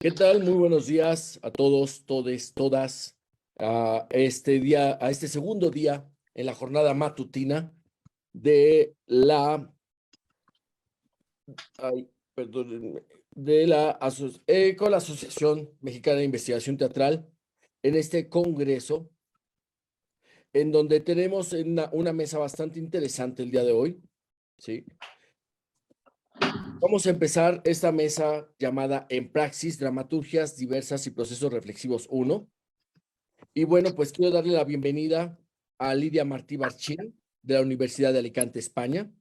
¿Qué tal? Muy buenos días a todos, todes, todas, a este día, a este segundo día en la jornada matutina de la, ay, perdónenme, con la Asociación Mexicana de Investigación Teatral en este congreso, en donde tenemos una mesa bastante interesante el día de hoy, ¿sí? Vamos a empezar esta mesa llamada En Praxis, Dramaturgias Diversas y Procesos Reflexivos 1. Y bueno, pues quiero darle la bienvenida a Lidia Martí Barchín, de la Universidad de Alicante, España,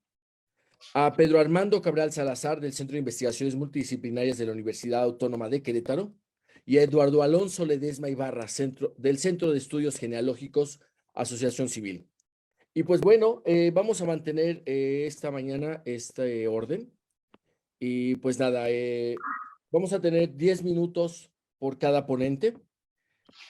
a Pedro Armando Cabral Salazar, del Centro de Investigaciones Multidisciplinarias de la Universidad Autónoma de Querétaro, y a Eduardo Alonso Ledesma Ibarra, del Centro de Estudios Genealógicos, Asociación Civil. Y pues bueno, vamos a mantener esta mañana este orden. Y pues nada, vamos a tener 10 minutos por cada ponente.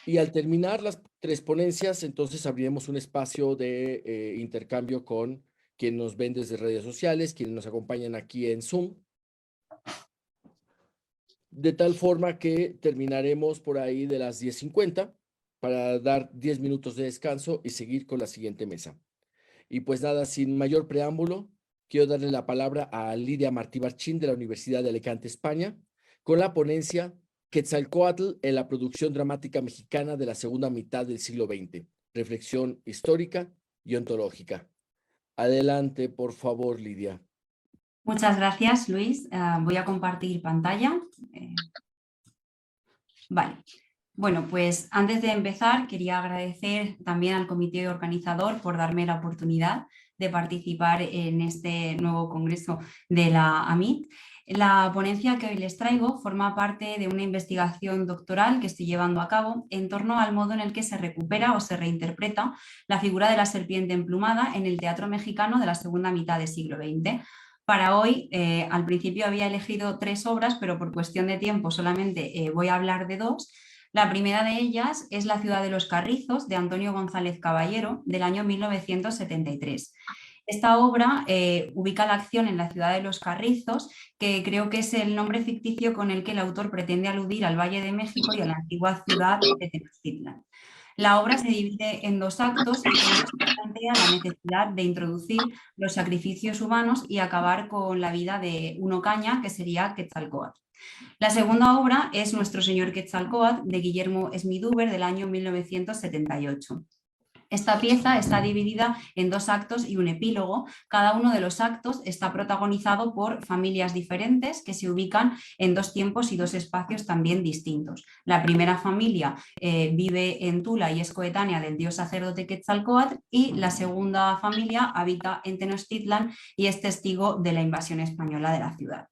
Y al terminar las tres ponencias, entonces abriremos un espacio de intercambio con quienes nos ven desde redes sociales, quienes nos acompañan aquí en Zoom, de tal forma que terminaremos por ahí de las 10:50 para dar 10 minutos de descanso y seguir con la siguiente mesa. Y pues nada, sin mayor preámbulo, quiero darle la palabra a Lidia Martí Barchín de la Universidad de Alicante, España, con la ponencia Quetzalcóatl en la producción dramática mexicana de la segunda mitad del siglo XX, reflexión histórica y ontológica. Adelante, por favor, Lidia. Muchas gracias, Luis. Voy a compartir pantalla. Vale. Bueno, pues antes de empezar quería agradecer también al comité organizador por darme la oportunidad de participar en este nuevo congreso de la AMIT. La ponencia que hoy les traigo forma parte de una investigación doctoral que estoy llevando a cabo en torno al modo en el que se recupera o se reinterpreta la figura de la serpiente emplumada en el teatro mexicano de la segunda mitad del siglo XX. Para hoy, al principio había elegido 3 obras, pero por cuestión de tiempo solamente voy a hablar de 2. La primera de ellas es La ciudad de los carrizos, de Antonio González Caballero, del año 1973. Esta obra ubica la acción en la ciudad de los Carrizos, que creo que es el nombre ficticio con el que el autor pretende aludir al Valle de México y a la antigua ciudad de Tenochtitlan. La obra se divide en 2 actos y se plantea la necesidad de introducir los sacrificios humanos y acabar con la vida de un ocaña, que sería Quetzalcóatl. La segunda obra es Nuestro Señor Quetzalcóatl, de Guillermo Smidúber, del año 1978. Esta pieza está dividida en 2 actos y un epílogo. Cada uno de los actos está protagonizado por familias diferentes que se ubican en 2 tiempos y 2 espacios también distintos. La primera familia vive en Tula y es coetánea del dios sacerdote Quetzalcóatl, y la segunda familia habita en Tenochtitlan y es testigo de la invasión española de la ciudad.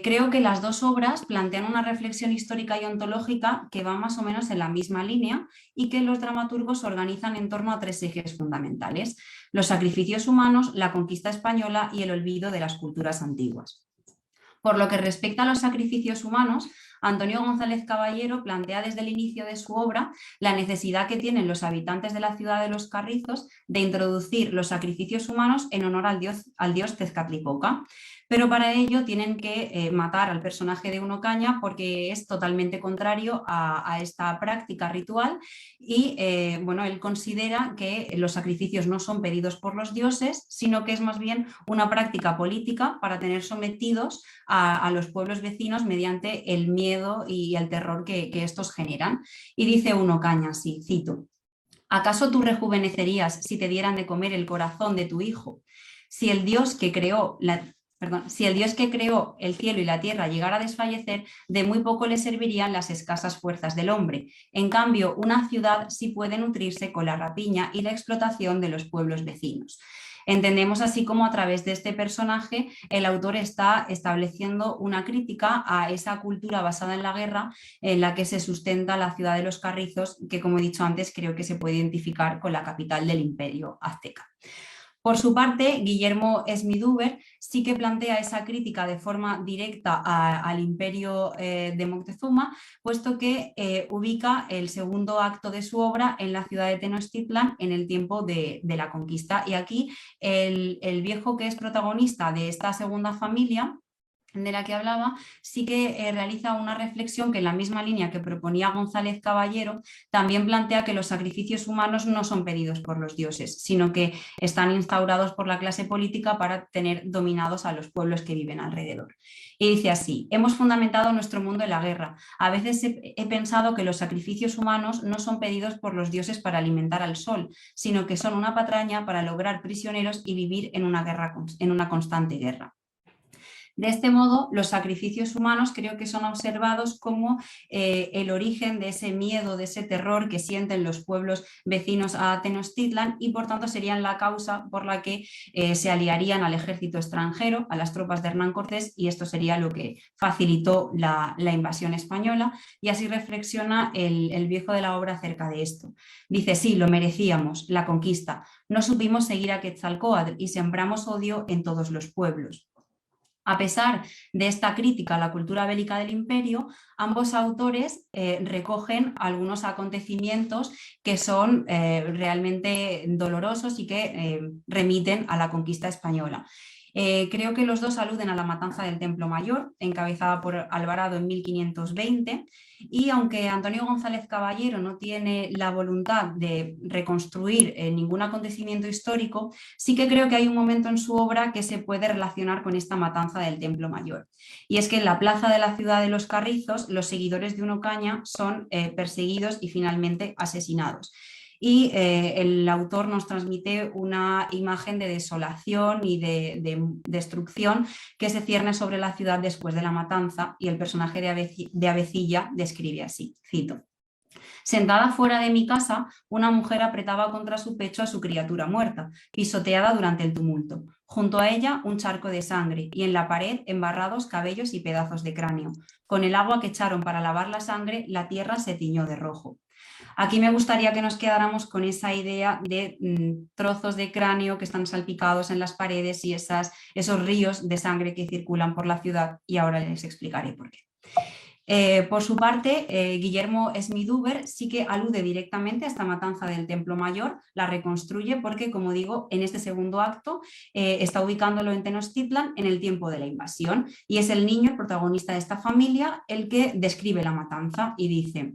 Creo que las 2 obras plantean una reflexión histórica y ontológica que va más o menos en la misma línea y que los dramaturgos organizan en torno a 3 ejes fundamentales: los sacrificios humanos, la conquista española y el olvido de las culturas antiguas. Por lo que respecta a los sacrificios humanos, Antonio González Caballero plantea desde el inicio de su obra la necesidad que tienen los habitantes de la ciudad de los Carrizos de introducir los sacrificios humanos en honor al dios Tezcatlipoca. Pero para ello tienen que matar al personaje de un ocaña, porque es totalmente contrario a esta práctica ritual y bueno, él considera que los sacrificios no son pedidos por los dioses, sino que es más bien una práctica política para tener sometidos a los pueblos vecinos mediante el miedo y el terror que estos generan. Y dice un ocaña así, cito: ¿acaso tú rejuvenecerías si te dieran de comer el corazón de tu hijo? Si el Dios que creó el cielo y la tierra llegara a desfallecer, de muy poco le servirían las escasas fuerzas del hombre. En cambio, una ciudad sí puede nutrirse con la rapiña y la explotación de los pueblos vecinos. Entendemos así como a través de este personaje el autor está estableciendo una crítica a esa cultura basada en la guerra en la que se sustenta la ciudad de los Carrizos, que, como he dicho antes, creo que se puede identificar con la capital del imperio azteca. Por su parte, Guillermo Smidúber sí que plantea esa crítica de forma directa al imperio de Moctezuma, puesto que ubica el segundo acto de su obra en la ciudad de Tenochtitlan en el tiempo de la conquista. Y aquí el viejo que es protagonista de esta segunda familia de la que hablaba, sí que realiza una reflexión que en la misma línea que proponía González Caballero, también plantea que los sacrificios humanos no son pedidos por los dioses, sino que están instaurados por la clase política para tener dominados a los pueblos que viven alrededor. Y dice así: hemos fundamentado nuestro mundo en la guerra. A veces he pensado que los sacrificios humanos no son pedidos por los dioses para alimentar al sol, sino que son una patraña para lograr prisioneros y vivir en una constante guerra. De este modo, los sacrificios humanos creo que son observados como el origen de ese miedo, de ese terror que sienten los pueblos vecinos a Tenochtitlan, y por tanto serían la causa por la que se aliarían al ejército extranjero, a las tropas de Hernán Cortés, y esto sería lo que facilitó la invasión española. Y así reflexiona el viejo de la obra acerca de esto. Dice: sí, lo merecíamos, la conquista. No supimos seguir a Quetzalcóatl y sembramos odio en todos los pueblos. A pesar de esta crítica a la cultura bélica del imperio, ambos autores recogen algunos acontecimientos que son realmente dolorosos y que remiten a la conquista española. Creo que los dos aluden a la matanza del Templo Mayor, encabezada por Alvarado en 1520, y aunque Antonio González Caballero no tiene la voluntad de reconstruir ningún acontecimiento histórico, sí que creo que hay un momento en su obra que se puede relacionar con esta matanza del Templo Mayor. Y es que en la plaza de la ciudad de Los Carrizos, los seguidores de Unocaña son perseguidos y finalmente asesinados. Y el autor nos transmite una imagen de desolación y de destrucción que se cierne sobre la ciudad después de la matanza, y el personaje de Avecilla describe así, cito: sentada fuera de mi casa, una mujer apretaba contra su pecho a su criatura muerta, pisoteada durante el tumulto. Junto a ella, un charco de sangre, y en la pared embarrados cabellos y pedazos de cráneo. Con el agua que echaron para lavar la sangre, la tierra se tiñó de rojo. Aquí me gustaría que nos quedáramos con esa idea de trozos de cráneo que están salpicados en las paredes y esos ríos de sangre que circulan por la ciudad, y ahora les explicaré por qué. Por su parte, Guillermo Smidhuber sí que alude directamente a esta matanza del Templo Mayor, la reconstruye porque, como digo, en este segundo acto está ubicándolo en Tenochtitlan en el tiempo de la invasión, y es el niño, el protagonista de esta familia, el que describe la matanza y dice: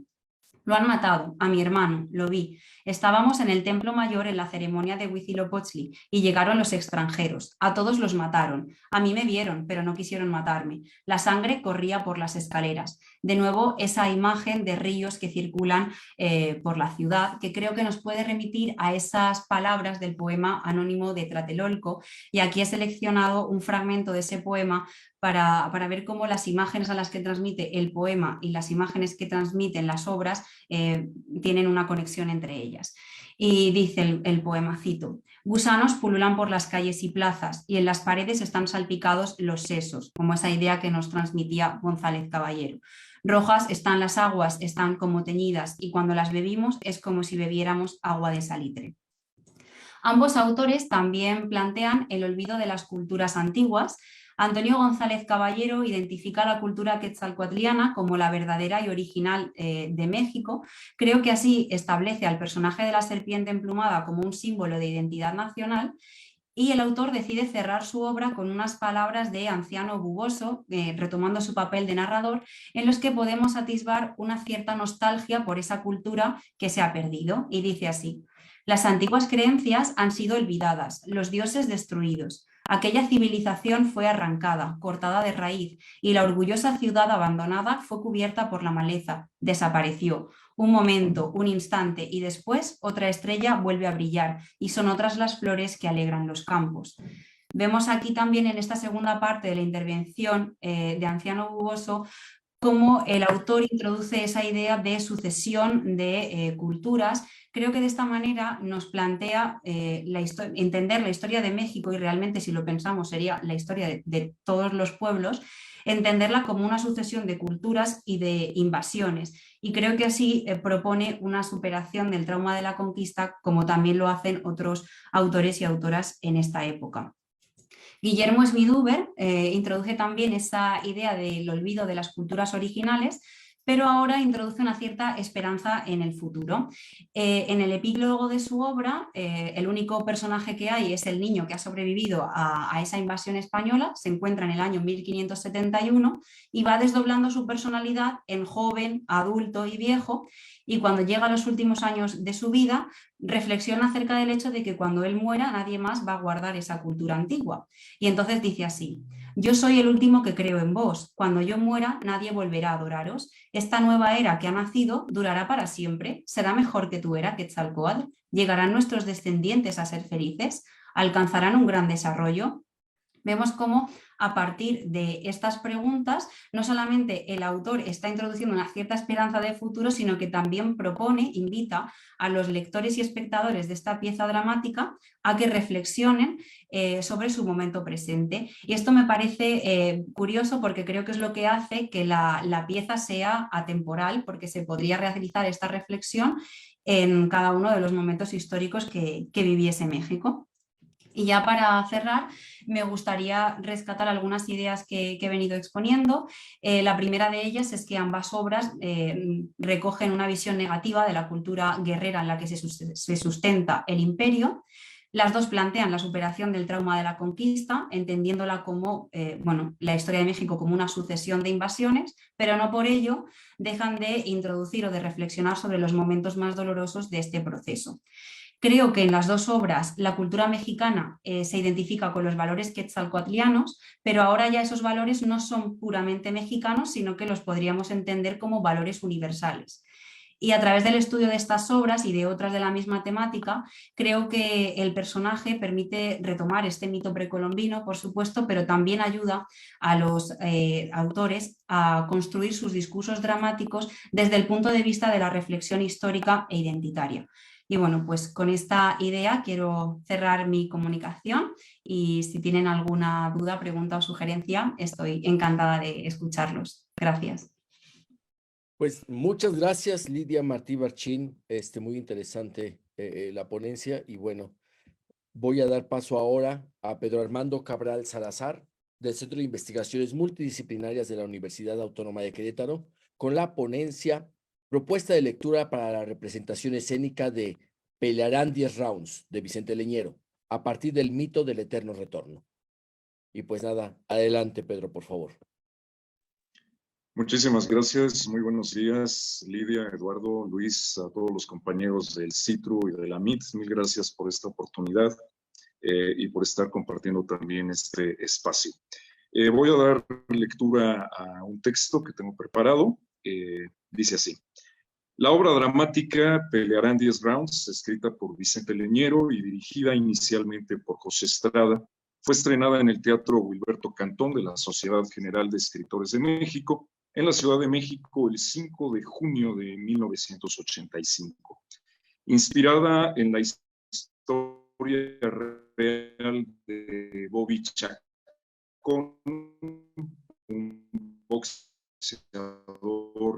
lo han matado, a mi hermano, lo vi. Estábamos en el Templo Mayor en la ceremonia de Huitzilopochtli y llegaron los extranjeros. A todos los mataron. A mí me vieron, pero no quisieron matarme. La sangre corría por las escaleras. De nuevo, esa imagen de ríos que circulan por la ciudad, que creo que nos puede remitir a esas palabras del poema anónimo de Tlatelolco, y aquí he seleccionado un fragmento de ese poema para ver cómo las imágenes a las que transmite el poema y las imágenes que transmiten las obras tienen una conexión entre ellas. Y dice el poema, cito: gusanos pululan por las calles y plazas, y en las paredes están salpicados los sesos, como esa idea que nos transmitía González Caballero. Rojas están las aguas, están como teñidas, y cuando las bebimos es como si bebiéramos agua de salitre. Ambos autores también plantean el olvido de las culturas antiguas. Antonio González Caballero identifica la cultura quetzalcoatliana como la verdadera y original de México. Creo que así establece al personaje de la serpiente emplumada como un símbolo de identidad nacional, y el autor decide cerrar su obra con unas palabras de Anciano Buboso, retomando su papel de narrador, en los que podemos atisbar una cierta nostalgia por esa cultura que se ha perdido, y dice así: las antiguas creencias han sido olvidadas, los dioses destruidos. Aquella civilización fue arrancada, cortada de raíz, y la orgullosa ciudad abandonada fue cubierta por la maleza, desapareció. Un momento, un instante, y después otra estrella vuelve a brillar, y son otras las flores que alegran los campos. Vemos aquí también en esta segunda parte de la intervención de Anciano Buboso cómo el autor introduce esa idea de sucesión de culturas. Creo que de esta manera nos plantea entender la historia de México, y realmente, si lo pensamos, sería la historia de todos los pueblos, entenderla como una sucesión de culturas y de invasiones. Y creo que así propone una superación del trauma de la conquista, como también lo hacen otros autores y autoras en esta época. Guillermo Smidhuber introduce también esa idea del olvido de las culturas originales, pero ahora introduce una cierta esperanza en el futuro. En el epílogo de su obra, el único personaje que hay es el niño que ha sobrevivido a esa invasión española, se encuentra en el año 1571 y va desdoblando su personalidad en joven, adulto y viejo, y cuando llega a los últimos años de su vida, reflexiona acerca del hecho de que cuando él muera nadie más va a guardar esa cultura antigua. Y entonces dice así: yo soy el último que creo en vos. Cuando yo muera, nadie volverá a adoraros. Esta nueva era que ha nacido durará para siempre. Será mejor que tu era, Quetzalcóatl. Llegarán nuestros descendientes a ser felices. Alcanzarán un gran desarrollo. Vemos cómo a partir de estas preguntas no solamente el autor está introduciendo una cierta esperanza de futuro, sino que también propone, invita a los lectores y espectadores de esta pieza dramática a que reflexionen sobre su momento presente. Y esto me parece curioso, porque creo que es lo que hace que la pieza sea atemporal, porque se podría realizar esta reflexión en cada uno de los momentos históricos que viviese México. Y ya para cerrar, me gustaría rescatar algunas ideas que he venido exponiendo. La primera de ellas es que ambas obras recogen una visión negativa de la cultura guerrera en la que se sustenta el imperio. Las dos plantean la superación del trauma de la conquista, entendiéndola como la historia de México como una sucesión de invasiones, pero no por ello dejan de introducir o de reflexionar sobre los momentos más dolorosos de este proceso. Creo que en las dos obras la cultura mexicana se identifica con los valores quetzalcoatlianos, pero ahora ya esos valores no son puramente mexicanos, sino que los podríamos entender como valores universales. Y a través del estudio de estas obras y de otras de la misma temática, creo que el personaje permite retomar este mito precolombino, por supuesto, pero también ayuda a los autores a construir sus discursos dramáticos desde el punto de vista de la reflexión histórica e identitaria. Y bueno, pues con esta idea quiero cerrar mi comunicación, y si tienen alguna duda, pregunta o sugerencia, estoy encantada de escucharlos. Gracias. Pues muchas gracias, Lidia Martí Barchín. Muy interesante la ponencia. Y bueno, voy a dar paso ahora a Pedro Armando Cabral Salazar, del Centro de Investigaciones Multidisciplinarias de la Universidad Autónoma de Querétaro, con la ponencia Propuesta de lectura para la representación escénica de Pelearán 10 rounds, de Vicente Leñero, a partir del mito del eterno retorno. Y pues nada, adelante, Pedro, por favor. Muchísimas gracias, muy buenos días, Lidia, Eduardo, Luis, a todos los compañeros del CITRU y de la MIT. Mil gracias por esta oportunidad y por estar compartiendo también este espacio. Voy a dar lectura a un texto que tengo preparado. Dice así: la obra dramática Pelearán 10 rounds, escrita por Vicente Leñero y dirigida inicialmente por José Estrada, fue estrenada en el Teatro Wilberto Cantón de la Sociedad General de Escritores de México, en la Ciudad de México, el 5 de junio de 1985. Inspirada en la historia real de Bobby Chacón, un boxeador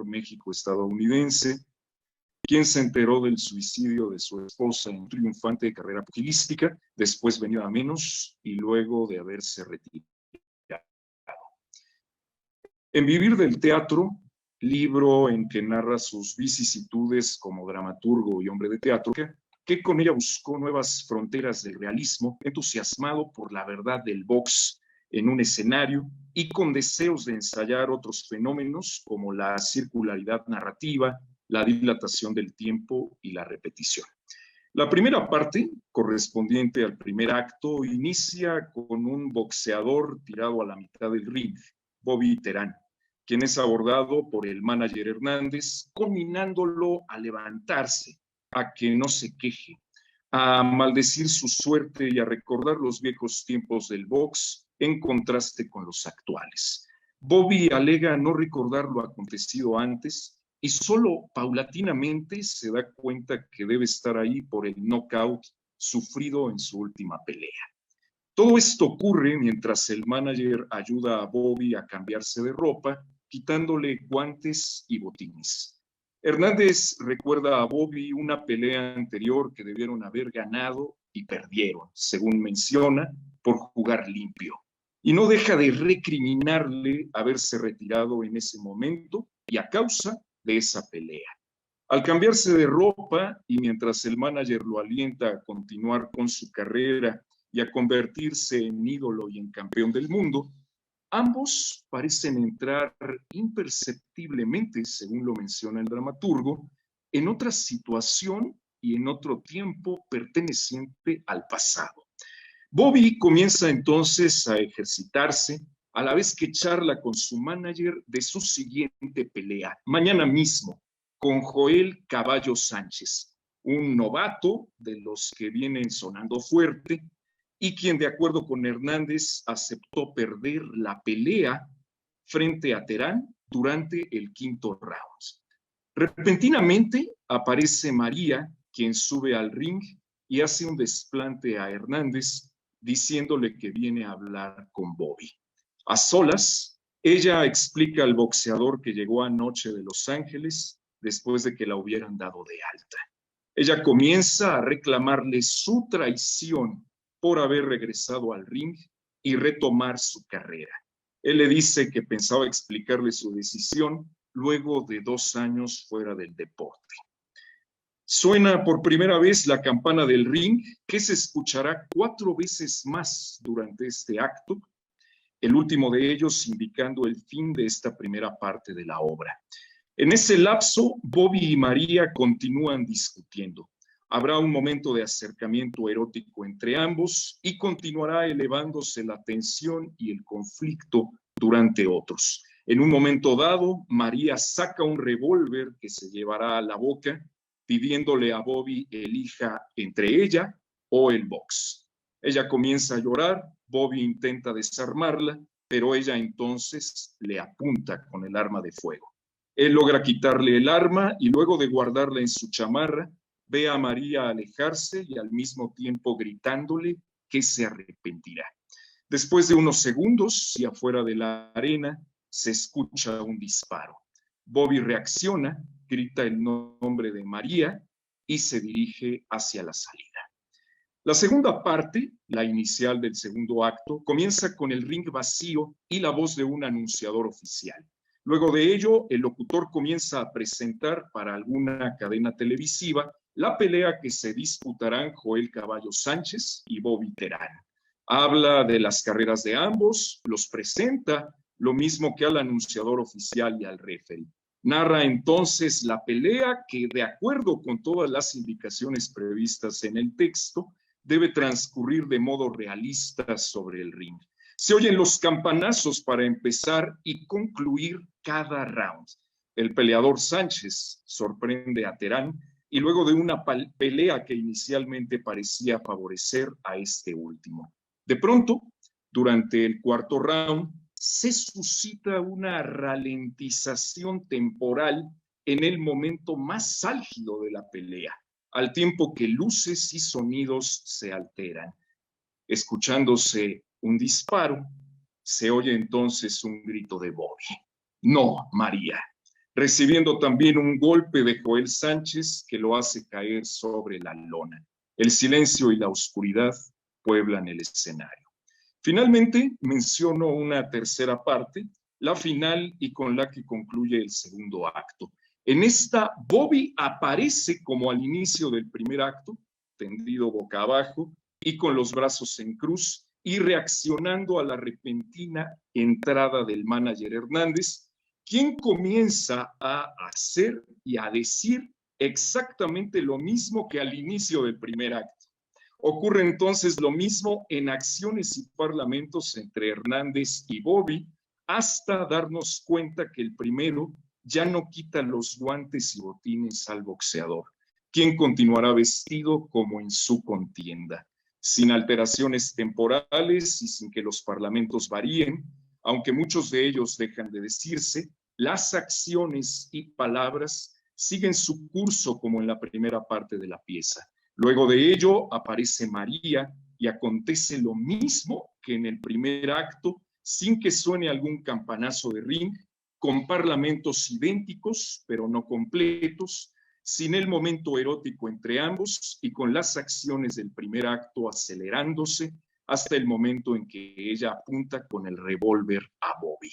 méxico-estadounidense, quien se enteró del suicidio de su esposa en una triunfante carrera pugilística, después venida a menos y luego de haberse retirado. En Vivir del Teatro, libro en que narra sus vicisitudes como dramaturgo y hombre de teatro, que con ella buscó nuevas fronteras del realismo, entusiasmado por la verdad del box en un escenario y con deseos de ensayar otros fenómenos como la circularidad narrativa, la dilatación del tiempo y la repetición. La primera parte, correspondiente al primer acto, inicia con un boxeador tirado a la mitad del ring, Bobby Terán, quien es abordado por el manager Hernández, conminándolo a levantarse, a que no se queje, a maldecir su suerte y a recordar los viejos tiempos del box en contraste con los actuales. Bobby alega no recordar lo acontecido antes y solo paulatinamente se da cuenta que debe estar ahí por el knockout sufrido en su última pelea. Todo esto ocurre mientras el manager ayuda a Bobby a cambiarse de ropa, quitándole guantes y botines. Hernández recuerda a Bobby una pelea anterior que debieron haber ganado y perdieron, según menciona, por jugar limpio. Y no deja de recriminarle haberse retirado en ese momento y a causa de esa pelea. Al cambiarse de ropa y mientras el manager lo alienta a continuar con su carrera y a convertirse en ídolo y en campeón del mundo, ambos parecen entrar imperceptiblemente, según lo menciona el dramaturgo, en otra situación y en otro tiempo perteneciente al pasado. Bobby comienza entonces a ejercitarse a la vez que charla con su manager de su siguiente pelea, mañana mismo, con Joel Caballo Sánchez, un novato de los que vienen sonando fuerte y quien, de acuerdo con Hernández, aceptó perder la pelea frente a Terán durante el quinto round. Repentinamente aparece María, quien sube al ring y hace un desplante a Hernández, diciéndole que viene a hablar con Bobby. A solas, ella explica al boxeador que llegó anoche de Los Ángeles después de que la hubieran dado de alta. Ella comienza a reclamarle su traición por haber regresado al ring y retomar su carrera. Él le dice que pensaba explicarle su decisión luego de 2 años fuera del deporte. Suena por primera vez la campana del ring, que se escuchará 4 veces más durante este acto, el último de ellos indicando el fin de esta primera parte de la obra. En ese lapso, Bobby y María continúan discutiendo. Habrá un momento de acercamiento erótico entre ambos y continuará elevándose la tensión y el conflicto durante otros. En un momento dado, María saca un revólver que se llevará a la boca, pidiéndole a Bobby elija entre ella o el box. Ella comienza a llorar, Bobby intenta desarmarla, pero ella entonces le apunta con el arma de fuego. Él logra quitarle el arma y luego de guardarla en su chamarra, ve a María alejarse y al mismo tiempo gritándole que se arrepentirá. Después de unos segundos y afuera de la arena, se escucha un disparo. Bobby reacciona, grita el nombre de María y se dirige hacia la salida. La segunda parte, la inicial del segundo acto, comienza con el ring vacío y la voz de un anunciador oficial. Luego de ello, el locutor comienza a presentar para alguna cadena televisiva la pelea que se disputarán Joel Caballo Sánchez y Bobby Terán. Habla de las carreras de ambos, los presenta, lo mismo que al anunciador oficial y al referee. Narra entonces la pelea que, de acuerdo con todas las indicaciones previstas en el texto, debe transcurrir de modo realista sobre el ring. Se oyen los campanazos para empezar y concluir cada round. El peleador Sánchez sorprende a Terán y luego de una pelea que inicialmente parecía favorecer a este último. De pronto, durante el cuarto round, se suscita una ralentización temporal en el momento más álgido de la pelea, al tiempo que luces y sonidos se alteran. Escuchándose un disparo, se oye entonces un grito de Bobby. No, María. Recibiendo también un golpe de Joel Sánchez que lo hace caer sobre la lona. El silencio y la oscuridad pueblan el escenario. Finalmente, menciono una tercera parte, la final y con la que concluye el segundo acto. En esta, Bobby aparece como al inicio del primer acto, tendido boca abajo y con los brazos en cruz y reaccionando a la repentina entrada del manager Hernández, quien comienza a hacer y a decir exactamente lo mismo que al inicio del primer acto. Ocurre entonces lo mismo en acciones y parlamentos entre Hernández y Bobby, hasta darnos cuenta que el primero ya no quita los guantes y botines al boxeador, quien continuará vestido como en su contienda, sin alteraciones temporales y sin que los parlamentos varíen, aunque muchos de ellos dejan de decirse, las acciones y palabras siguen su curso como en la primera parte de la pieza. Luego de ello aparece María y acontece lo mismo que en el primer acto, sin que suene algún campanazo de ring, con parlamentos idénticos, pero no completos, sin el momento erótico entre ambos y con las acciones del primer acto acelerándose hasta el momento en que ella apunta con el revólver a Bobby.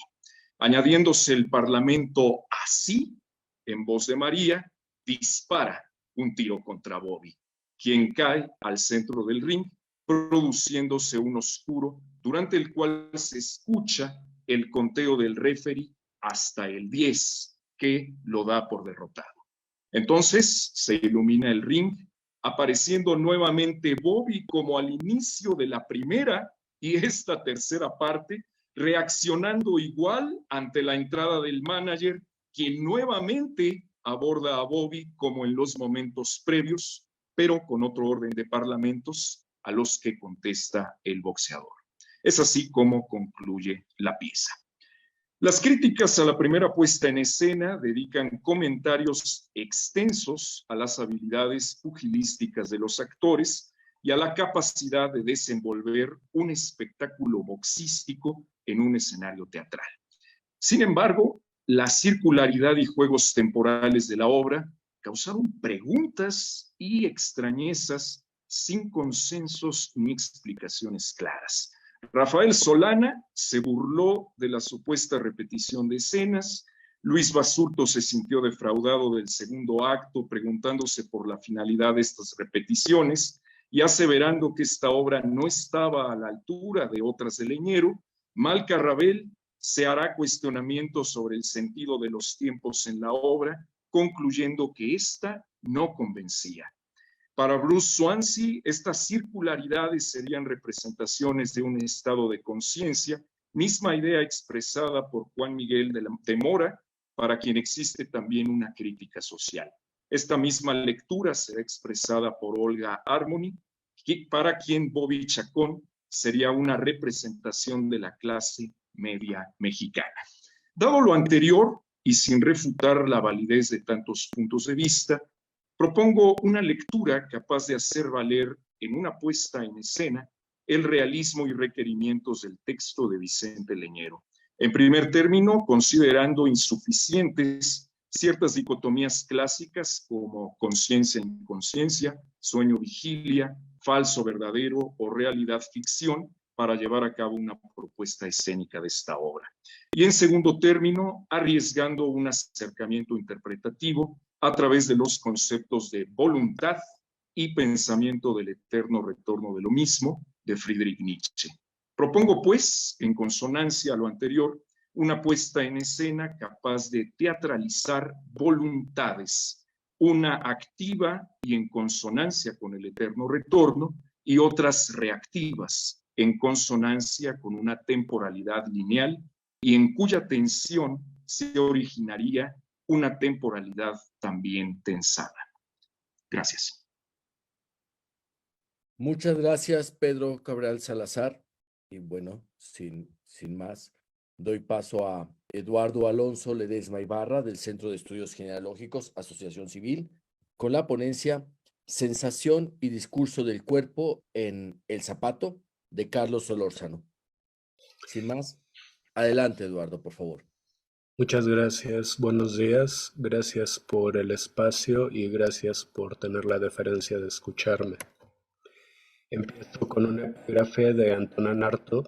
Añadiéndose el parlamento así, en voz de María, dispara un tiro contra Bobby, quien cae al centro del ring, produciéndose un oscuro durante el cual se escucha el conteo del referee hasta el 10, que lo da por derrotado. Entonces se ilumina el ring, apareciendo nuevamente Bobby como al inicio de la primera y esta tercera parte, reaccionando igual ante la entrada del manager, quien nuevamente aborda a Bobby como en los momentos previos, pero con otro orden de parlamentos a los que contesta el boxeador. Es así como concluye la pieza. Las críticas a la primera puesta en escena dedican comentarios extensos a las habilidades pugilísticas de los actores y a la capacidad de desenvolver un espectáculo boxístico en un escenario teatral. Sin embargo, la circularidad y juegos temporales de la obra causaron preguntas y extrañezas sin consensos ni explicaciones claras. Rafael Solana se burló de la supuesta repetición de escenas. Luis Basurto se sintió defraudado del segundo acto, preguntándose por la finalidad de estas repeticiones y aseverando que esta obra no estaba a la altura de otras de Leñero. Malca Rabel se hará cuestionamientos sobre el sentido de los tiempos en la obra, concluyendo que ésta no convencía. Para Bruce Swansea, estas circularidades serían representaciones de un estado de conciencia, misma idea expresada por Juan Miguel de Mora, para quien existe también una crítica social. Esta misma lectura será expresada por Olga Harmony, para quien Bobby Chacón sería una representación de la clase media mexicana. Dado lo anterior, y sin refutar la validez de tantos puntos de vista, propongo una lectura capaz de hacer valer en una puesta en escena el realismo y requerimientos del texto de Vicente Leñero. En primer término, considerando insuficientes ciertas dicotomías clásicas como conciencia-inconsciencia, sueño-vigilia, falso-verdadero o realidad-ficción, para llevar a cabo una propuesta escénica de esta obra. Y en segundo término, arriesgando un acercamiento interpretativo a través de los conceptos de voluntad y pensamiento del eterno retorno de lo mismo de Friedrich Nietzsche. Propongo, pues, en consonancia a lo anterior, una puesta en escena capaz de teatralizar voluntades, una activa y en consonancia con el eterno retorno, y otras reactivas, en consonancia con una temporalidad lineal y en cuya tensión se originaría una temporalidad también tensada. Gracias. Muchas gracias, Pedro Cabral Salazar. Y bueno, sin más, doy paso a Eduardo Alonso Ledesma Ibarra, del Centro de Estudios Genealógicos, Asociación Civil, con la ponencia Sensación y Discurso del Cuerpo en El Zapato, de Carlos Solórzano. Sin más, adelante, Eduardo, por favor. Muchas gracias, buenos días, gracias por el espacio y gracias por tener la deferencia de escucharme. Empiezo con un epígrafe de Antonin Artaud.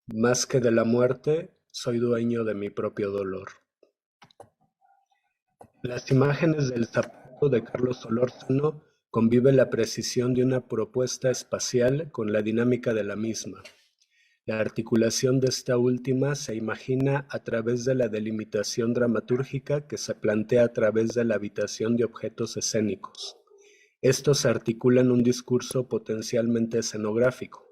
Más que de la muerte, soy dueño de mi propio dolor. En las imágenes del zapato de Carlos Solórzano convive la precisión de una propuesta espacial con la dinámica de la misma. La articulación de esta última se imagina a través de la delimitación dramatúrgica que se plantea a través de la habitación de objetos escénicos. Estos articulan un discurso potencialmente escenográfico.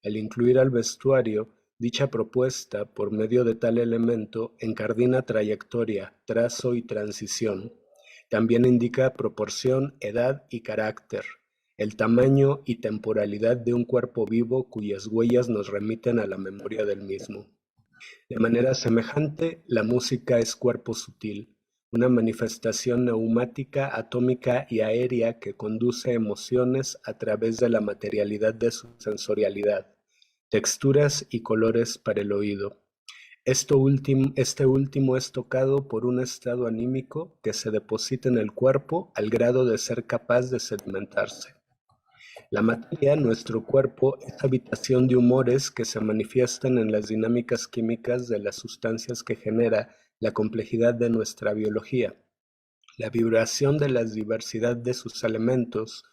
El incluir al vestuario, dicha propuesta, por medio de tal elemento, encardina trayectoria, trazo y transición. También indica proporción, edad y carácter, el tamaño y temporalidad de un cuerpo vivo cuyas huellas nos remiten a la memoria del mismo. De manera semejante, la música es cuerpo sutil, una manifestación neumática, atómica y aérea que conduce emociones a través de la materialidad de su sensorialidad, texturas y colores para el oído. Este último es tocado por un estado anímico que se deposita en el cuerpo al grado de ser capaz de sedimentarse. La materia, nuestro cuerpo, es habitación de humores que se manifiestan en las dinámicas químicas de las sustancias que genera la complejidad de nuestra biología. La vibración de la diversidad de sus elementos,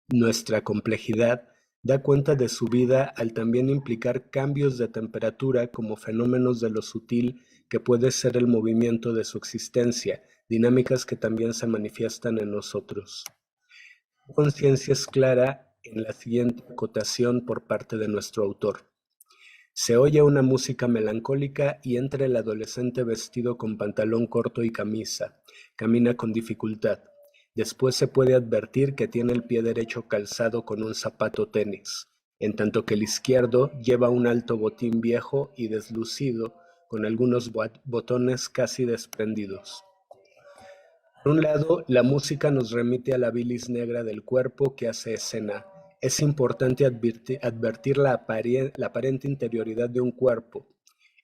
nuestra complejidad, da cuenta de su vida al también implicar cambios de temperatura como fenómenos de lo sutil que puede ser el movimiento de su existencia, dinámicas que también se manifiestan en nosotros. La conciencia es clara en la siguiente acotación por parte de nuestro autor. Se oye una música melancólica y entra el adolescente vestido con pantalón corto y camisa. Camina con dificultad. Después se puede advertir que tiene el pie derecho calzado con un zapato tenis, en tanto que el izquierdo lleva un alto botín viejo y deslucido con algunos botones casi desprendidos. Por un lado, la música nos remite a la bilis negra del cuerpo que hace escena. Es importante advertir la aparente interioridad de un cuerpo.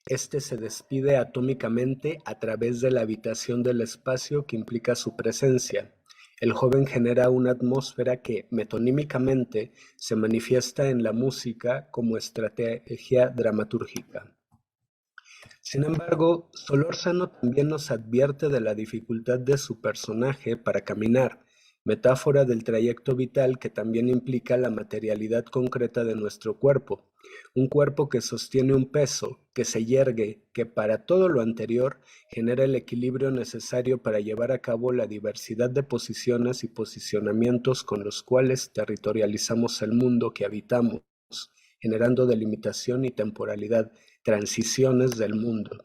Este se despide atómicamente a través de la habitación del espacio que implica su presencia. El joven genera una atmósfera que, metonímicamente, se manifiesta en la música como estrategia dramatúrgica. Sin embargo, Solórzano también nos advierte de la dificultad de su personaje para caminar, metáfora del trayecto vital que también implica la materialidad concreta de nuestro cuerpo, un cuerpo que sostiene un peso, que se yergue, que para todo lo anterior genera el equilibrio necesario para llevar a cabo la diversidad de posiciones y posicionamientos con los cuales territorializamos el mundo que habitamos, generando delimitación y temporalidad, transiciones del mundo.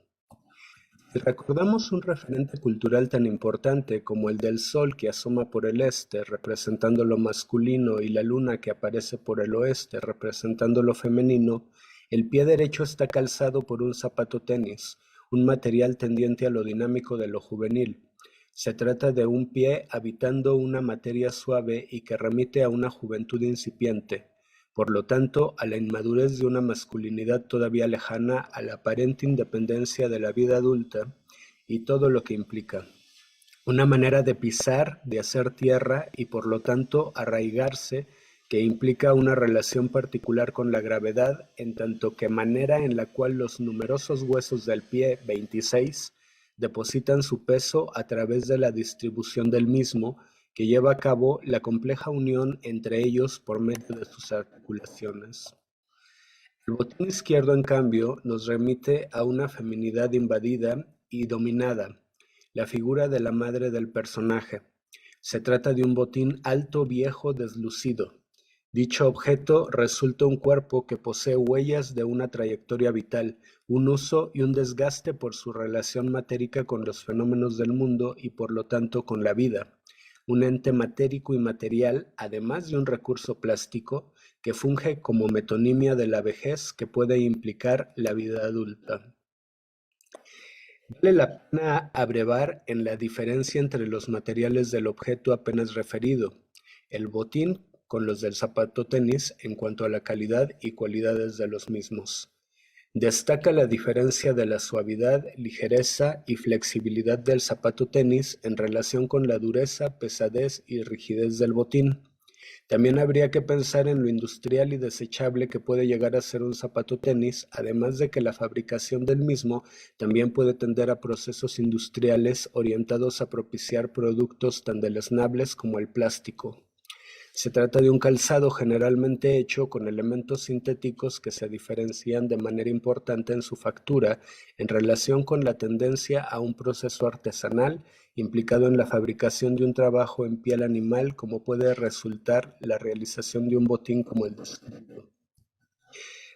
Si recordamos un referente cultural tan importante como el del sol que asoma por el este representando lo masculino y la luna que aparece por el oeste representando lo femenino, el pie derecho está calzado por un zapato tenis, un material tendiente a lo dinámico de lo juvenil. Se trata de un pie habitando una materia suave y que remite a una juventud incipiente, por lo tanto, a la inmadurez de una masculinidad todavía lejana a la aparente independencia de la vida adulta y todo lo que implica. Una manera de pisar, de hacer tierra y por lo tanto arraigarse que implica una relación particular con la gravedad en tanto que manera en la cual los numerosos huesos del pie 26 depositan su peso a través de la distribución del mismo que lleva a cabo la compleja unión entre ellos por medio de sus articulaciones. El botín izquierdo, en cambio, nos remite a una feminidad invadida y dominada, la figura de la madre del personaje. Se trata de un botín alto, viejo, deslucido. Dicho objeto resulta un cuerpo que posee huellas de una trayectoria vital, un uso y un desgaste por su relación matérica con los fenómenos del mundo y por lo tanto con la vida. Un ente matérico y material, además de un recurso plástico, que funge como metonimia de la vejez que puede implicar la vida adulta. Vale la pena abrevar en la diferencia entre los materiales del objeto apenas referido, el botín con los del zapato tenis en cuanto a la calidad y cualidades de los mismos. Destaca la diferencia de la suavidad, ligereza y flexibilidad del zapato tenis en relación con la dureza, pesadez y rigidez del botín. También habría que pensar en lo industrial y desechable que puede llegar a ser un zapato tenis, además de que la fabricación del mismo también puede tender a procesos industriales orientados a propiciar productos tan deleznables como el plástico. Se trata de un calzado generalmente hecho con elementos sintéticos que se diferencian de manera importante en su factura en relación con la tendencia a un proceso artesanal implicado en la fabricación de un trabajo en piel animal como puede resultar la realización de un botín como el descrito.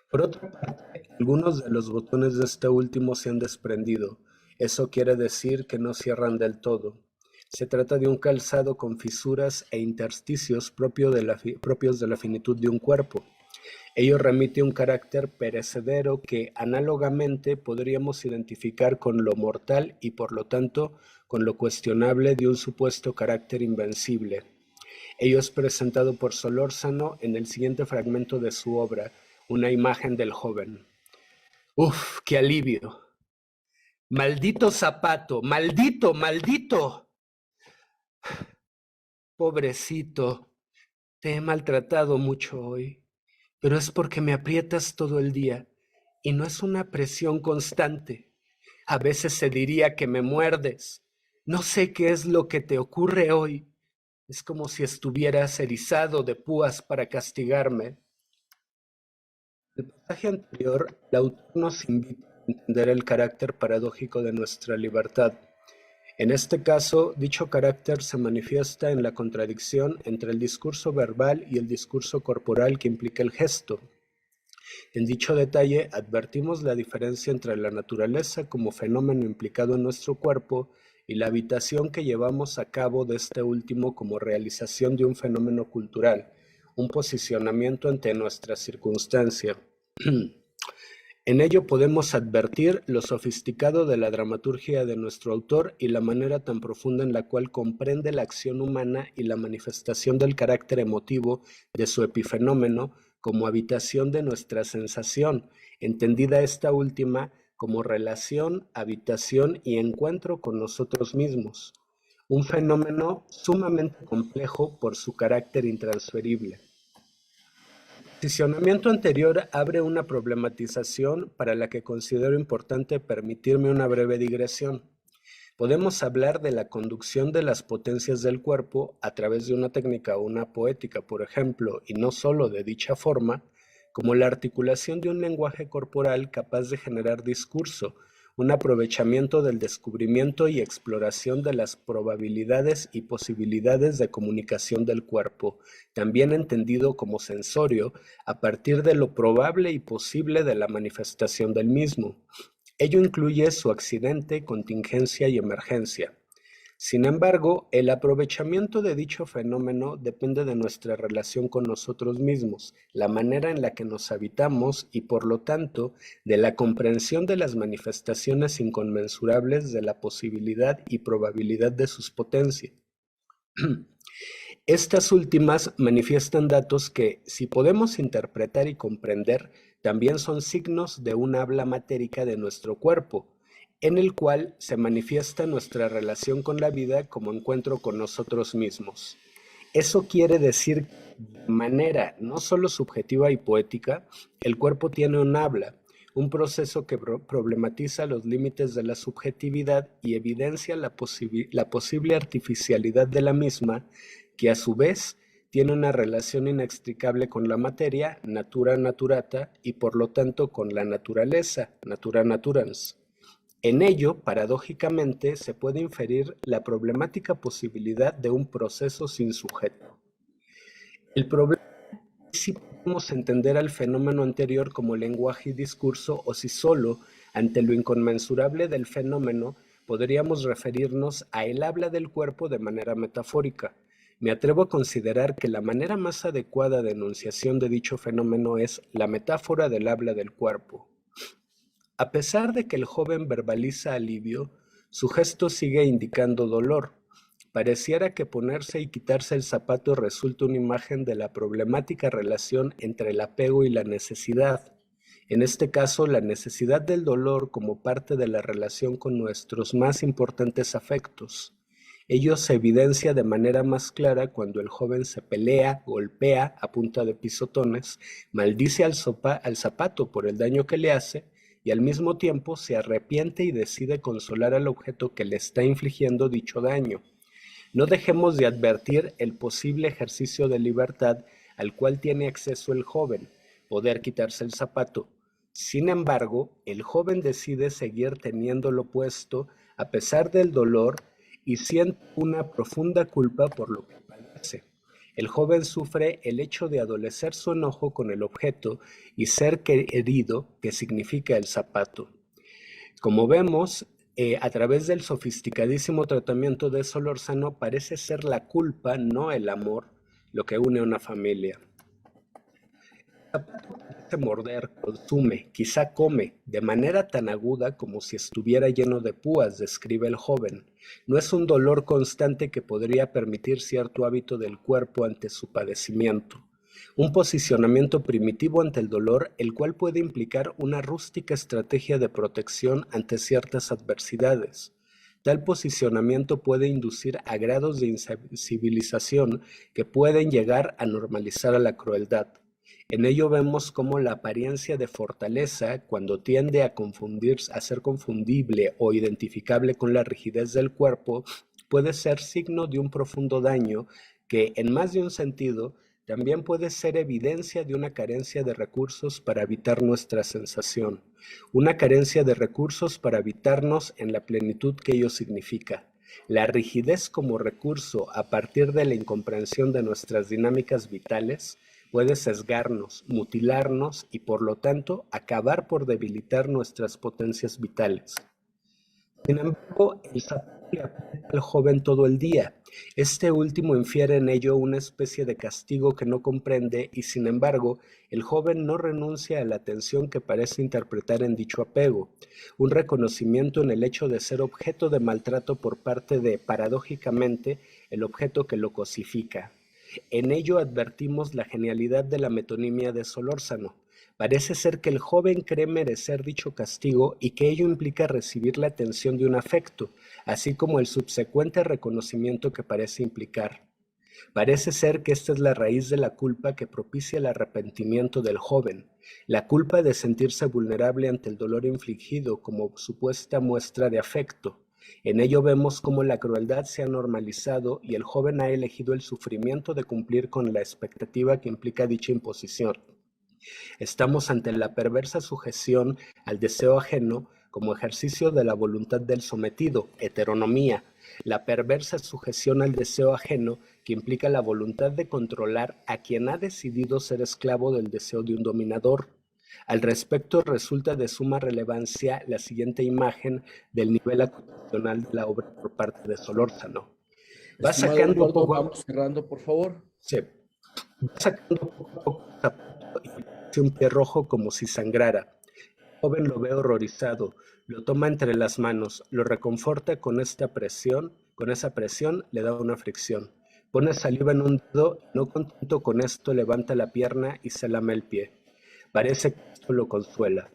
Por otra parte, algunos de los botones de este último se han desprendido. Eso quiere decir que no cierran del todo. Se trata de un calzado con fisuras e intersticios propios de la finitud de un cuerpo. Ello remite un carácter perecedero que análogamente podríamos identificar con lo mortal y por lo tanto con lo cuestionable de un supuesto carácter invencible. Ello es presentado por Solórzano en el siguiente fragmento de su obra, una imagen del joven. ¡Uf, qué alivio! ¡Maldito zapato! ¡Maldito, maldito! Pobrecito, Te he maltratado mucho hoy, pero es porque me aprietas todo el día y no es una presión constante. A veces se diría que me muerdes. No sé qué es lo que te ocurre hoy. Es como si estuvieras erizado de púas para castigarme. En el pasaje anterior, el autor nos invita a entender el carácter paradójico de nuestra libertad. En este caso, dicho carácter se manifiesta en la contradicción entre el discurso verbal y el discurso corporal que implica el gesto. En dicho detalle, advertimos la diferencia entre la naturaleza como fenómeno implicado en nuestro cuerpo y la habitación que llevamos a cabo de este último como realización de un fenómeno cultural, un posicionamiento ante nuestra circunstancia. En ello podemos advertir lo sofisticado de la dramaturgia de nuestro autor y la manera tan profunda en la cual comprende la acción humana y la manifestación del carácter emotivo de su epifenómeno como habitación de nuestra sensación, entendida esta última como relación, habitación y encuentro con nosotros mismos, un fenómeno sumamente complejo por su carácter intransferible. El posicionamiento anterior abre una problematización para la que considero importante permitirme una breve digresión. Podemos hablar de la conducción de las potencias del cuerpo a través de una técnica o una poética, por ejemplo, y no solo de dicha forma, como la articulación de un lenguaje corporal capaz de generar discurso, un aprovechamiento del descubrimiento y exploración de las probabilidades y posibilidades de comunicación del cuerpo, también entendido como sensorio, a partir de lo probable y posible de la manifestación del mismo. Ello incluye su accidente, contingencia y emergencia. Sin embargo, el aprovechamiento de dicho fenómeno depende de nuestra relación con nosotros mismos, la manera en la que nos habitamos y, por lo tanto, de la comprensión de las manifestaciones inconmensurables de la posibilidad y probabilidad de sus potencias. Estas últimas manifiestan datos que, si podemos interpretar y comprender, también son signos de un habla matérica de nuestro cuerpo, en el cual se manifiesta nuestra relación con la vida como encuentro con nosotros mismos. Eso quiere decir que de manera no solo subjetiva y poética, el cuerpo tiene un habla, un proceso que problematiza los límites de la subjetividad y evidencia la posible artificialidad de la misma, que a su vez tiene una relación inextricable con la materia, natura naturata, y por lo tanto con la naturaleza, natura naturans. En ello, paradójicamente, se puede inferir la problemática posibilidad de un proceso sin sujeto. El problema es si podemos entender al fenómeno anterior como lenguaje y discurso o si solo, ante lo inconmensurable del fenómeno, podríamos referirnos a el habla del cuerpo de manera metafórica. Me atrevo a considerar que la manera más adecuada de enunciación de dicho fenómeno es la metáfora del habla del cuerpo. A pesar de que el joven verbaliza alivio, su gesto sigue indicando dolor. Pareciera que ponerse y quitarse el zapato resulta una imagen de la problemática relación entre el apego y la necesidad. En este caso, la necesidad del dolor como parte de la relación con nuestros más importantes afectos. Ello se evidencia de manera más clara cuando el joven se pelea, golpea a punta de pisotones, maldice al zapato por el daño que le hace, y al mismo tiempo se arrepiente y decide consolar al objeto que le está infligiendo dicho daño. No dejemos de advertir el posible ejercicio de libertad al cual tiene acceso el joven, poder quitarse el zapato. Sin embargo, el joven decide seguir teniéndolo puesto a pesar del dolor y siente una profunda culpa por lo que padece. El joven sufre el hecho de adolecer su enojo con el objeto y ser herido, que significa el zapato. Como vemos, a través del sofisticadísimo tratamiento de Solórzano, parece ser la culpa, no el amor, lo que une a una familia. El zapato parece morder, consume, quizá come, de manera tan aguda como si estuviera lleno de púas, describe el joven. No es un dolor constante que podría permitir cierto hábito del cuerpo ante su padecimiento. Un posicionamiento primitivo ante el dolor, el cual puede implicar una rústica estrategia de protección ante ciertas adversidades. Tal posicionamiento puede inducir a grados de insensibilización que pueden llegar a normalizar a la crueldad. En ello vemos cómo la apariencia de fortaleza, cuando tiende a ser confundible o identificable con la rigidez del cuerpo, puede ser signo de un profundo daño que, en más de un sentido, también puede ser evidencia de una carencia de recursos para evitar nuestra sensación, una carencia de recursos para habitarnos en la plenitud que ello significa. La rigidez como recurso a partir de la incomprensión de nuestras dinámicas vitales puede sesgarnos, mutilarnos y por lo tanto acabar por debilitar nuestras potencias vitales. Sin embargo, el zapato le aprieta al joven todo el día. Este último infiere en ello una especie de castigo que no comprende y sin embargo, el joven no renuncia a la atención que parece interpretar en dicho apego, un reconocimiento en el hecho de ser objeto de maltrato por parte de, paradójicamente, el objeto que lo cosifica. En ello advertimos la genialidad de la metonimia de Solórzano. Parece ser que el joven cree merecer dicho castigo y que ello implica recibir la atención de un afecto, así como el subsecuente reconocimiento que parece implicar. Parece ser que esta es la raíz de la culpa que propicia el arrepentimiento del joven, la culpa de sentirse vulnerable ante el dolor infligido como supuesta muestra de afecto. En ello vemos cómo la crueldad se ha normalizado y el joven ha elegido el sufrimiento de cumplir con la expectativa que implica dicha imposición. Estamos ante la perversa sujeción al deseo ajeno como ejercicio de la voluntad del sometido, heteronomía, la perversa sujeción al deseo ajeno que implica la voluntad de controlar a quien ha decidido ser esclavo del deseo de un dominador. Al respecto, resulta de suma relevancia la siguiente imagen del nivel acusacional de la obra por parte de Solórzano. Va Estimado sacando Eduardo, poco vamos cerrando, por favor. Sí. Va sacando poco a poco el zapato y parece un pie rojo como si sangrara. El joven lo ve horrorizado, lo toma entre las manos, lo reconforta con esa presión le da una fricción. Pone saliva en un dedo y no contento con esto levanta la pierna y se lame el pie. Parece que esto lo consuela.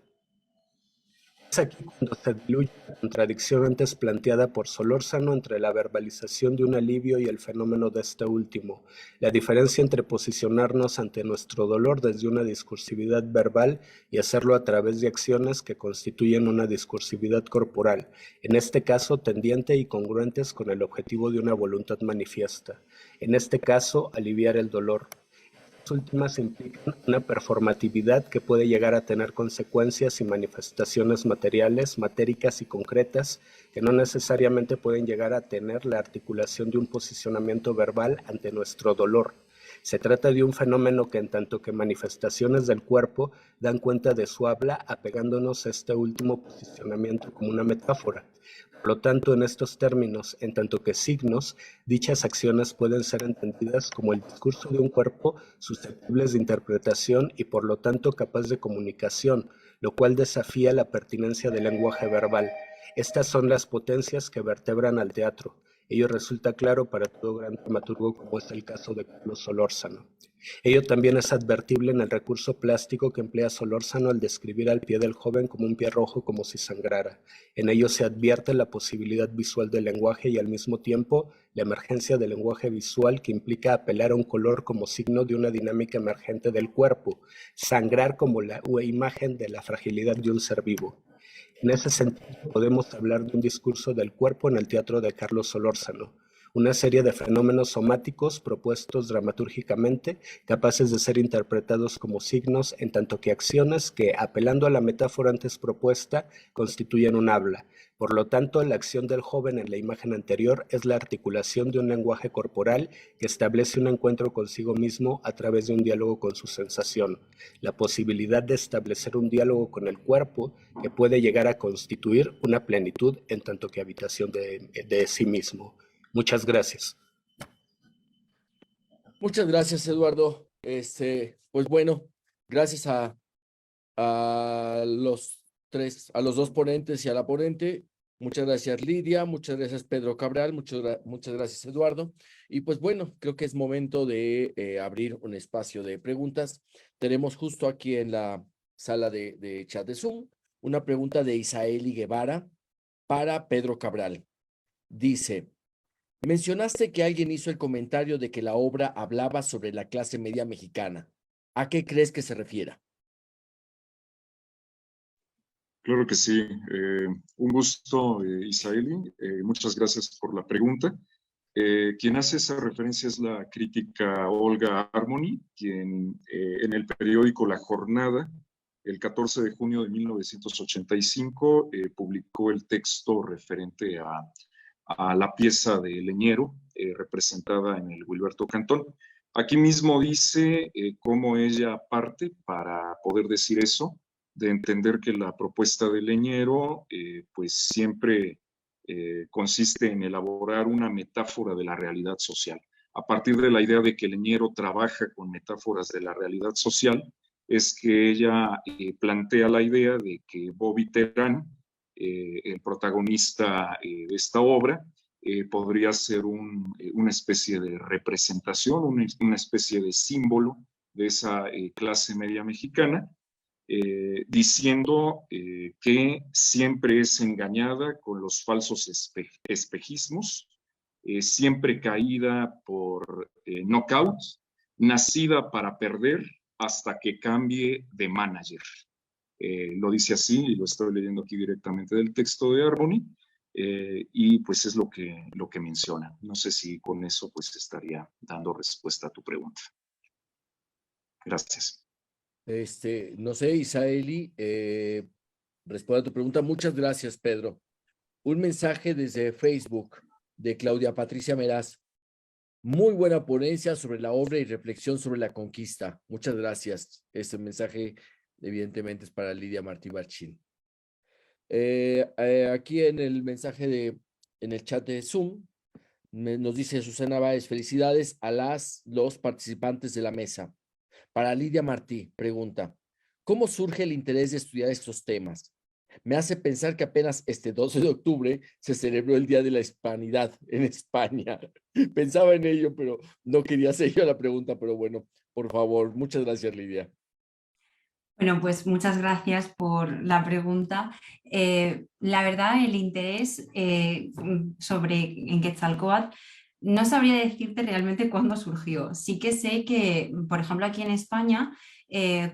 Es aquí cuando se diluye la contradicción antes planteada por Solórzano entre la verbalización de un alivio y el fenómeno de este último, la diferencia entre posicionarnos ante nuestro dolor desde una discursividad verbal y hacerlo a través de acciones que constituyen una discursividad corporal, en este caso tendiente y congruentes con el objetivo de una voluntad manifiesta, en este caso aliviar el dolor. Las últimas implican una performatividad que puede llegar a tener consecuencias y manifestaciones materiales, matéricas y concretas que no necesariamente pueden llegar a tener la articulación de un posicionamiento verbal ante nuestro dolor. Se trata de un fenómeno que en tanto que manifestaciones del cuerpo dan cuenta de su habla apegándonos a este último posicionamiento como una metáfora. Por lo tanto, en estos términos, en tanto que signos, dichas acciones pueden ser entendidas como el discurso de un cuerpo susceptibles de interpretación y por lo tanto capaz de comunicación, lo cual desafía la pertinencia del lenguaje verbal. Estas son las potencias que vertebran al teatro. Ello resulta claro para todo gran dramaturgo como es el caso de Carlos Solórzano. Ello también es advertible en el recurso plástico que emplea Solórzano al describir al pie del joven como un pie rojo como si sangrara. En ello se advierte la posibilidad visual del lenguaje y al mismo tiempo la emergencia del lenguaje visual que implica apelar a un color como signo de una dinámica emergente del cuerpo, sangrar como la imagen de la fragilidad de un ser vivo. En ese sentido, podemos hablar de un discurso del cuerpo en el teatro de Carlos Solórzano, una serie de fenómenos somáticos propuestos dramatúrgicamente, capaces de ser interpretados como signos en tanto que acciones que, apelando a la metáfora antes propuesta, constituyen un habla. Por lo tanto, la acción del joven en la imagen anterior es la articulación de un lenguaje corporal que establece un encuentro consigo mismo a través de un diálogo con su sensación, la posibilidad de establecer un diálogo con el cuerpo que puede llegar a constituir una plenitud en tanto que habitación de sí mismo. Muchas gracias. Muchas gracias, Eduardo. Pues bueno, gracias a los dos ponentes y a la ponente. Muchas gracias, Lidia. Muchas gracias, Pedro Cabral. Muchas gracias, Eduardo. Y pues bueno, creo que es momento de abrir un espacio de preguntas. Tenemos justo aquí en la sala de chat de Zoom una pregunta de Isaeli Guevara para Pedro Cabral. Dice, mencionaste que alguien hizo el comentario de que la obra hablaba sobre la clase media mexicana. ¿A qué crees que se refiera? Claro que sí. Un gusto, Isaeli. Muchas gracias por la pregunta. Quien hace esa referencia es la crítica Olga Harmony, quien en el periódico La Jornada, el 14 de junio de 1985, publicó el texto referente a la pieza de Leñero, representada en el Wilberto Cantón. Aquí mismo dice cómo ella parte para poder decir eso, de entender que la propuesta de Leñero, pues siempre consiste en elaborar una metáfora de la realidad social. A partir de la idea de que Leñero trabaja con metáforas de la realidad social, es que ella plantea la idea de que Bobby Terán, el protagonista de esta obra, podría ser una especie de representación, una especie de símbolo de esa clase media mexicana, diciendo que siempre es engañada con los falsos espejismos, siempre caída por knockout, nacida para perder hasta que cambie de manager. Lo dice así, y lo estoy leyendo aquí directamente del texto de Harmony, y pues es lo que menciona. No sé si con eso pues estaría dando respuesta a tu pregunta. Gracias. No sé, Isaeli, responde a tu pregunta. Muchas gracias, Pedro. Un mensaje desde Facebook de Claudia Patricia Meraz. Muy buena ponencia sobre la obra y reflexión sobre la conquista. Muchas gracias. Este mensaje, evidentemente, es para Lidia Martí Barchín. Aquí en el mensaje en el chat de Zoom, nos dice Susana Báez, felicidades a los participantes de la mesa. Para Lidia Martí, pregunta, ¿cómo surge el interés de estudiar estos temas? Me hace pensar que apenas este 12 de octubre se celebró el Día de la Hispanidad en España. Pensaba en ello, pero no quería hacer yo la pregunta, pero bueno, por favor, muchas gracias, Lidia. Bueno, pues muchas gracias por la pregunta. La verdad, el interés en Quetzalcóatl no sabría decirte realmente cuándo surgió. Sí que sé que, por ejemplo, aquí en España,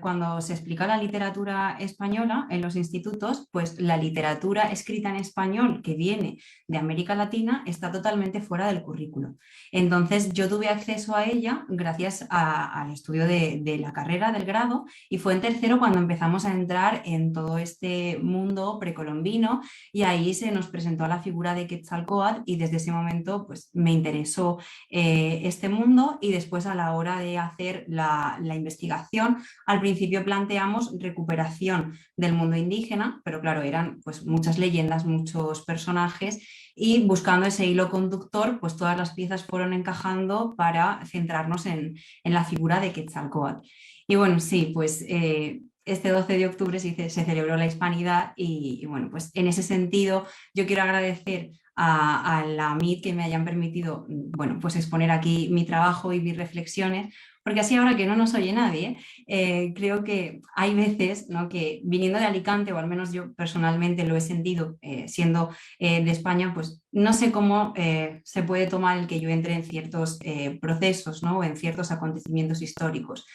cuando se explica la literatura española en los institutos, pues la literatura escrita en español que viene de América Latina está totalmente fuera del currículo. Entonces, yo tuve acceso a ella gracias al estudio de la carrera, del grado, y fue en tercero cuando empezamos a entrar en todo este mundo precolombino y ahí se nos presentó la figura de Quetzalcóatl y desde ese momento pues me interesó este mundo y después a la hora de hacer la investigación, al principio planteamos recuperación del mundo indígena, pero claro, eran pues muchas leyendas, muchos personajes y buscando ese hilo conductor, pues todas las piezas fueron encajando para centrarnos en la figura de Quetzalcóatl. Y bueno, sí, pues este 12 de octubre se celebró la Hispanidad y bueno, pues en ese sentido yo quiero agradecer a la MIT que me hayan permitido, bueno, pues exponer aquí mi trabajo y mis reflexiones, porque así ahora que no nos oye nadie, creo que hay veces, ¿no?, que viniendo de Alicante, o al menos yo personalmente lo he sentido siendo de España, pues no sé cómo se puede tomar el que yo entre en ciertos procesos, ¿no?, o en ciertos acontecimientos históricos.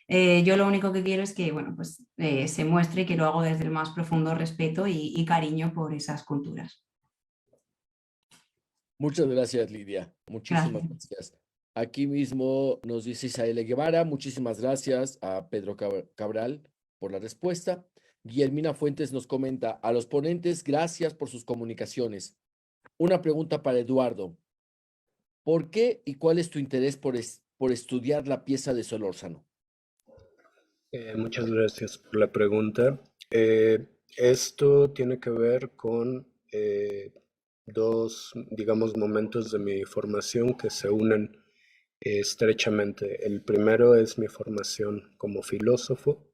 Yo lo único que quiero es que bueno, pues, se muestre que lo hago desde el más profundo respeto y cariño por esas culturas. Muchas gracias, Lidia. Muchísimas Gracias. gracias. Aquí mismo nos dice Isael Guevara, muchísimas gracias a Pedro Cabral por la respuesta. Guillermina Fuentes nos comenta, a los ponentes, gracias por sus comunicaciones. Una pregunta para Eduardo. ¿Por qué y cuál es tu interés por estudiar la pieza de Solórzano? Muchas gracias por la pregunta. Esto tiene que ver con dos, digamos, momentos de mi formación que se unen estrechamente. El primero es mi formación como filósofo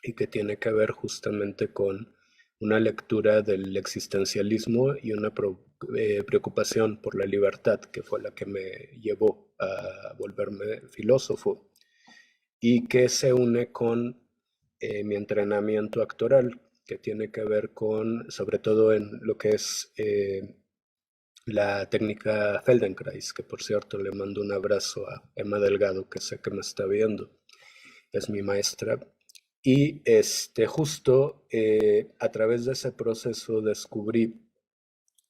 y que tiene que ver justamente con una lectura del existencialismo y una preocupación por la libertad, que fue la que me llevó a volverme filósofo, y que se une con mi entrenamiento actoral, que tiene que ver con, sobre todo en lo que es la técnica Feldenkrais, que por cierto le mando un abrazo a Emma Delgado, que sé que me está viendo, es mi maestra. Y justo a través de ese proceso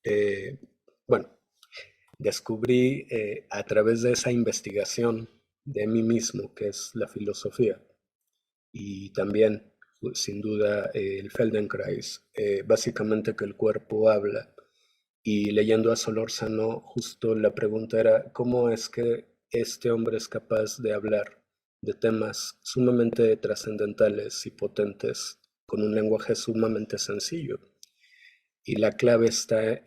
eh, bueno, descubrí a través de esa investigación de mí mismo, que es la filosofía, y también, sin duda, el Feldenkrais, básicamente que el cuerpo habla. Y leyendo a Solórzano, justo la pregunta era, ¿cómo es que este hombre es capaz de hablar de temas sumamente trascendentales y potentes con un lenguaje sumamente sencillo? Y la clave está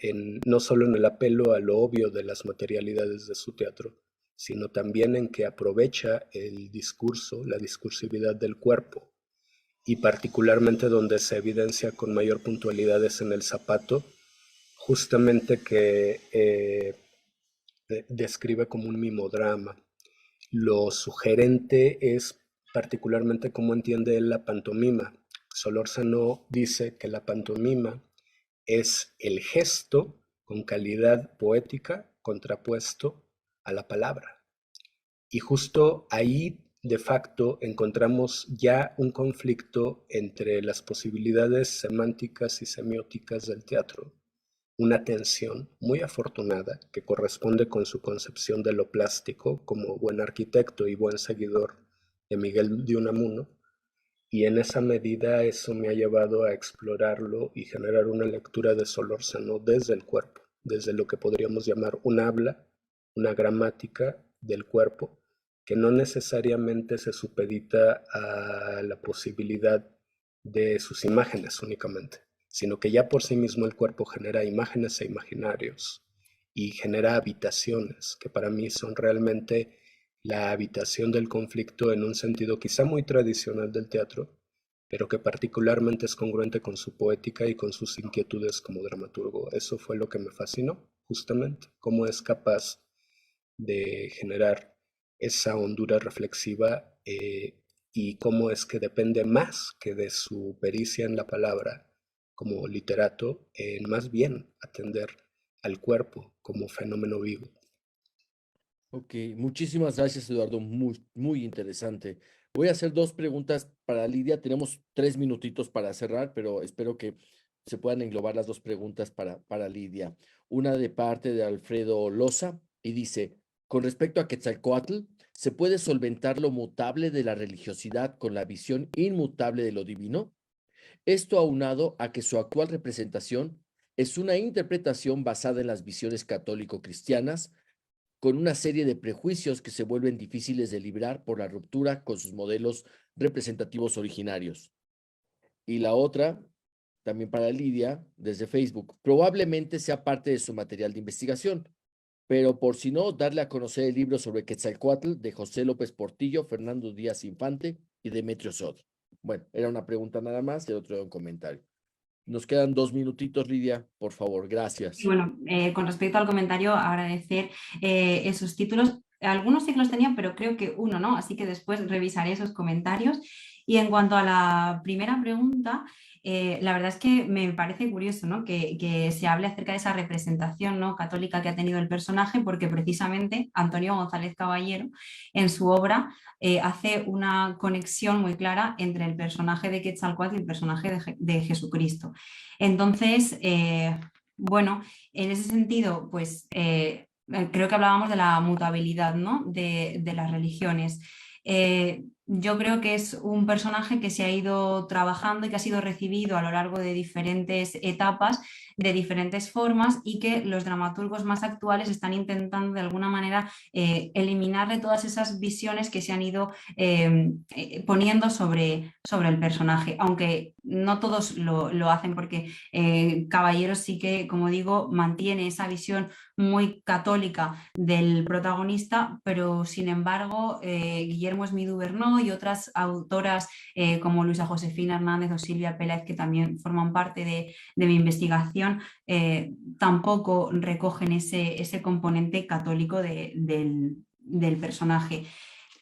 no solo en el apelo a lo obvio de las materialidades de su teatro, sino también en que aprovecha el discurso, la discursividad del cuerpo, y particularmente donde se evidencia con mayor puntualidad es en el zapato, justamente que describe como un mimodrama. Lo sugerente es particularmente cómo entiende él la pantomima. Solórzano dice que la pantomima es el gesto con calidad poética contrapuesto a la palabra. Y justo ahí, de facto, encontramos ya un conflicto entre las posibilidades semánticas y semióticas del teatro, una tensión muy afortunada que corresponde con su concepción de lo plástico como buen arquitecto y buen seguidor de Miguel de Unamuno, y en esa medida eso me ha llevado a explorarlo y generar una lectura de Solórzano desde el cuerpo, desde lo que podríamos llamar un habla, una gramática del cuerpo, que no necesariamente se supedita a la posibilidad de sus imágenes únicamente, sino que ya por sí mismo el cuerpo genera imágenes e imaginarios y genera habitaciones, que para mí son realmente la habitación del conflicto en un sentido quizá muy tradicional del teatro, pero que particularmente es congruente con su poética y con sus inquietudes como dramaturgo. Eso fue lo que me fascinó, justamente, cómo es capaz de generar esa hondura reflexiva y cómo es que depende más que de su pericia en la palabra como literato, en más bien atender al cuerpo como fenómeno vivo. Ok, muchísimas gracias, Eduardo. Muy interesante. Voy a hacer dos preguntas para Lidia. Tenemos 3 minutitos para cerrar, pero espero que se puedan englobar las dos preguntas para Lidia. Una de parte de Alfredo Loza y dice, con respecto a Quetzalcóatl, ¿se puede solventar lo mutable de la religiosidad con la visión inmutable de lo divino? Esto aunado a que su actual representación es una interpretación basada en las visiones católico-cristianas, con una serie de prejuicios que se vuelven difíciles de librar por la ruptura con sus modelos representativos originarios. Y la otra, también para Lidia, desde Facebook, probablemente sea parte de su material de investigación, pero por si no, darle a conocer el libro sobre Quetzalcóatl de José López Portillo, Fernando Díaz Infante y Demetrio Sod. Bueno, era una pregunta nada más y el otro era un comentario. Nos quedan 2 minutitos, Lidia, por favor, Y gracias. bueno, con respecto al comentario, agradecer esos títulos. Algunos sí que los tenían, pero creo que uno no, así que después revisaré esos comentarios. Y en cuanto a la primera pregunta, la verdad es que me parece curioso, ¿no? que se hable acerca de esa representación, ¿no? católica que ha tenido el personaje, porque precisamente Antonio González Caballero en su obra hace una conexión muy clara entre el personaje de Quetzalcóatl y el personaje de Jesucristo. Entonces, bueno, en ese sentido, pues creo que hablábamos de la mutabilidad, ¿no? de las religiones. Yo creo que es un personaje que se ha ido trabajando y que ha sido recibido a lo largo de diferentes etapas, de diferentes formas, y que los dramaturgos más actuales están intentando de alguna manera eliminarle todas esas visiones que se han ido poniendo sobre el personaje, aunque no todos lo hacen, porque Caballero sí que, como digo, mantiene esa visión muy católica del protagonista, pero sin embargo Guillermo Esmidú-Bernó y otras autoras como Luisa Josefina Hernández o Silvia Pérez, que también forman parte de mi investigación, tampoco recogen ese componente católico del personaje.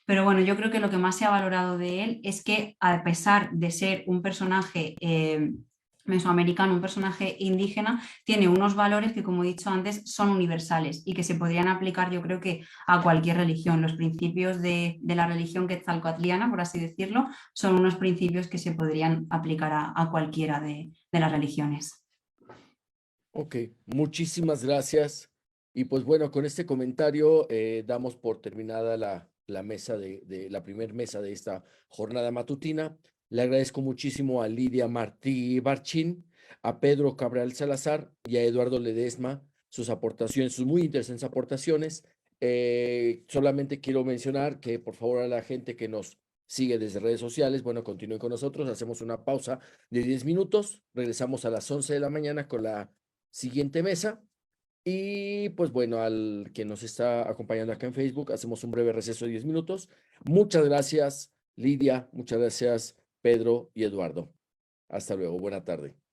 Pero bueno, yo creo que lo que más se ha valorado de él es que, a pesar de ser un personaje mesoamericano, un personaje indígena, tiene unos valores que, como he dicho antes, son universales y que se podrían aplicar, yo creo que a cualquier religión. Los principios de la religión quetzalcoatliana, por así decirlo, son unos principios que se podrían aplicar a cualquiera de las religiones. Ok, muchísimas gracias. Y pues bueno, con este comentario damos por terminada la mesa la primer mesa de esta jornada matutina. Le agradezco muchísimo a Lidia Martí Barchín, a Pedro Cabral Salazar y a Eduardo Ledesma sus aportaciones, sus muy interesantes aportaciones. Solamente quiero mencionar que por favor a la gente que nos sigue desde redes sociales, bueno, continúen con nosotros, hacemos una pausa de 10 minutos, regresamos a las 11 de la mañana con la siguiente mesa. Y pues bueno, al que nos está acompañando acá en Facebook, hacemos un breve receso de 10 minutos. Muchas gracias, Lidia. Muchas gracias, Pedro y Eduardo. Hasta luego. Buena tarde.